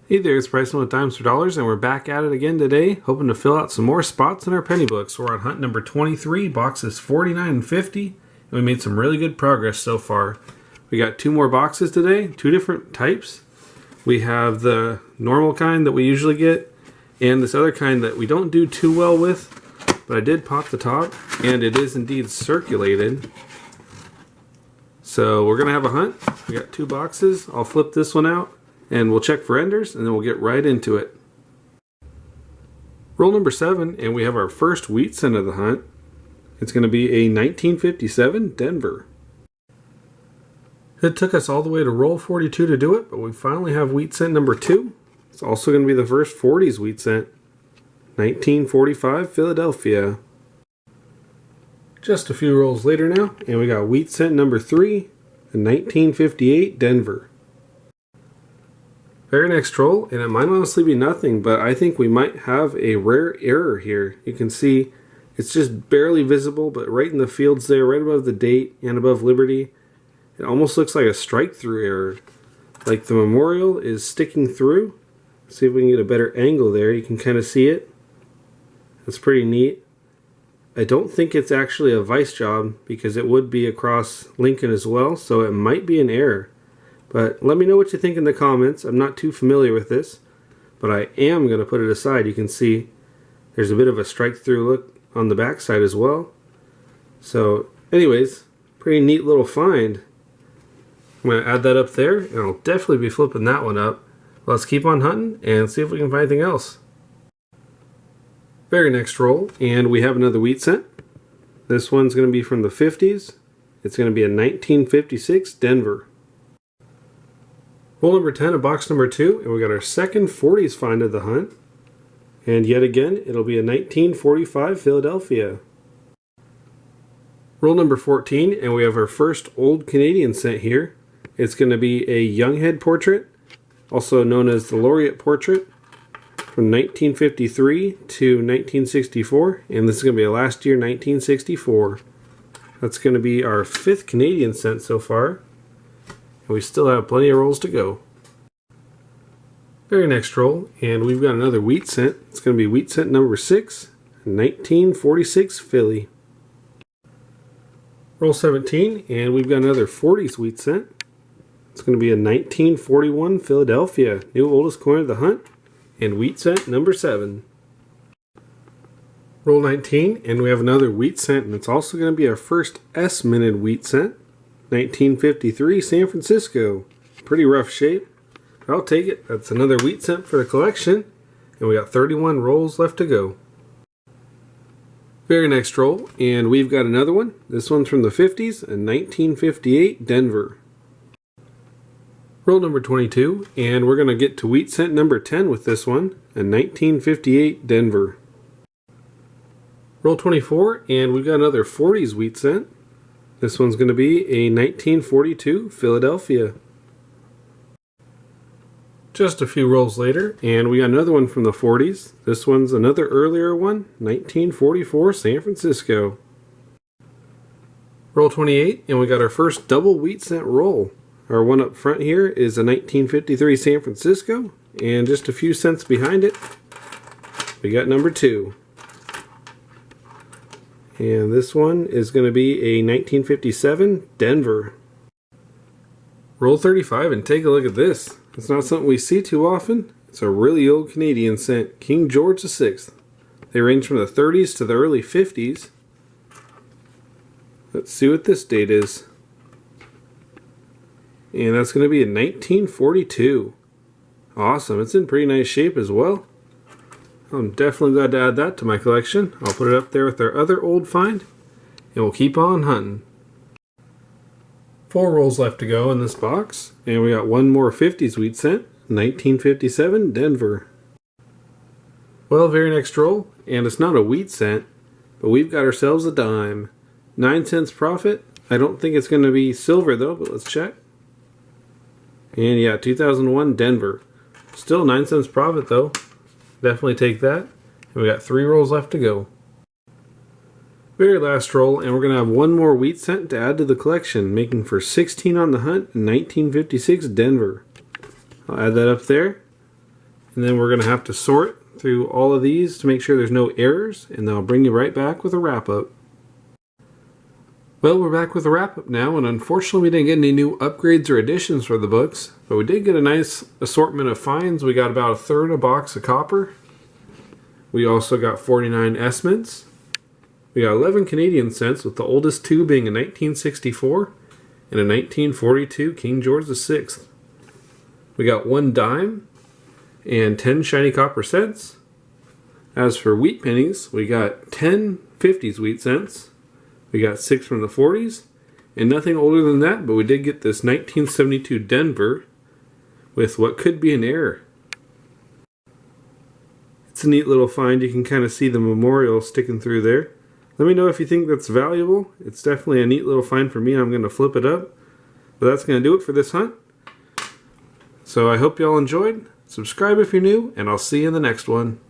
Hey there, it's Bryson with Dimes for Dollars, and we're back at it again today, hoping to fill out some more spots in our penny books. We're on hunt number 23, boxes 49 and 50, and we made some really good progress so far. We got two more boxes today, two different types. We have the normal kind that we usually get, and this other kind that we don't do too well with, but I did pop the top, and it is indeed circulated. So we're going to have a hunt. We got two boxes. I'll flip this one out, and we'll check for enders, and then we'll get right into it. Roll number 7, and we have our first wheat cent of the hunt. It's going to be a 1957 Denver. It took us all the way to roll 42 to do it, but we finally have wheat cent number 2. It's also going to be the first 40s wheat cent. 1945 Philadelphia. Just a few rolls later now, and we got wheat cent number 3, a 1958 Denver. Very next roll, and it might honestly be nothing, but I think we might have a rare error here. You can see it's just barely visible, but right in the fields there, right above the date and above Liberty, it almost looks like a strike-through error. Like the memorial is sticking through. See if we can get a better angle there. You can kind of see it. That's pretty neat. I don't think it's actually a vice job because it would be across Lincoln as well, so it might be an error. But let me know what you think in the comments. I'm not too familiar with this, but I am going to put it aside. You can see there's a bit of a strike-through look on the back side as well. So anyways, pretty neat little find. I'm going to add that up there, and I'll definitely be flipping that one up. Let's keep on hunting and see if we can find anything else. Very next roll, and we have another wheat cent. This one's going to be from the 50s. It's going to be a 1956 Denver. Roll number 10 of box number 2, and we got our second 40s find of the hunt. And yet again, it'll be a 1945 Philadelphia. Roll number 14, and we have our first old Canadian cent here. It's going to be a Younghead portrait, also known as the Laureate portrait, from 1953 to 1964. And this is going to be a last year, 1964. That's going to be our 5th Canadian cent so far. We still have plenty of rolls to go. Very next roll, and we've got another wheat cent. It's going to be wheat cent number 6, 1946 Philly. Roll 17, and we've got another 40s wheat cent. It's going to be a 1941 Philadelphia, new oldest coin of the hunt, and wheat cent number 7. Roll 19, and we have another wheat cent, and it's also going to be our first S-minted wheat cent. 1953 San Francisco. Pretty rough shape. I'll take it. That's another wheat cent for the collection. And we got 31 rolls left to go. Very next roll. And we've got another one. This one's from the 50s. A 1958 Denver. Roll number 22. And we're going to get to wheat cent number 10 with this one. A 1958 Denver. Roll 24. And we've got another 40s wheat cent. This one's going to be a 1942 Philadelphia. Just a few rolls later, and we got another one from the 40s. This one's another earlier one, 1944 San Francisco. Roll 28, and we got our first double wheat cent roll. Our one up front here is a 1953 San Francisco, and just a few cents behind it, we got number 2. And this one is going to be a 1957 Denver. Roll 35 and take a look at this. It's not something we see too often. It's a really old Canadian cent, King George VI. They range from the 30s to the early 50s. Let's see what this date is. And that's going to be a 1942. Awesome. It's in pretty nice shape as well. I'm definitely glad to add that to my collection. I'll put it up there with our other old find, and we'll keep on hunting. 4 rolls left to go in this box, and we got one more 50s wheat cent, 1957 Denver. Well, very next roll, and it's not a wheat cent, but we've got ourselves a dime. 9 cents profit. I don't think it's going to be silver though, but let's check. And yeah, 2001 Denver. Still 9 cents profit though. Definitely take that. And we got 3 rolls left to go. Very last roll, and we're going to have one more wheat cent to add to the collection, making for 16 on the hunt in 1956 Denver. I'll add that up there. And then we're going to have to sort through all of these to make sure there's no errors, and then I'll bring you right back with a wrap-up. Well, we're back with a wrap-up now, and unfortunately we didn't get any new upgrades or additions for the books, but we did get a nice assortment of finds. We got about a third a box of copper. We also got 49 S-mints. We got 11 Canadian cents, with the oldest two being a 1964 and a 1942 King George VI. We got 1 dime and 10 shiny copper cents. As for wheat pennies, we got 10 50s wheat cents. We got 6 from the 40s, and nothing older than that, but we did get this 1972 Denver with what could be an error. It's a neat little find. You can kind of see the memorial sticking through there. Let me know if you think that's valuable. It's definitely a neat little find for me. I'm going to flip it up. But that's going to do it for this hunt. So I hope y'all enjoyed. Subscribe if you're new, and I'll see you in the next one.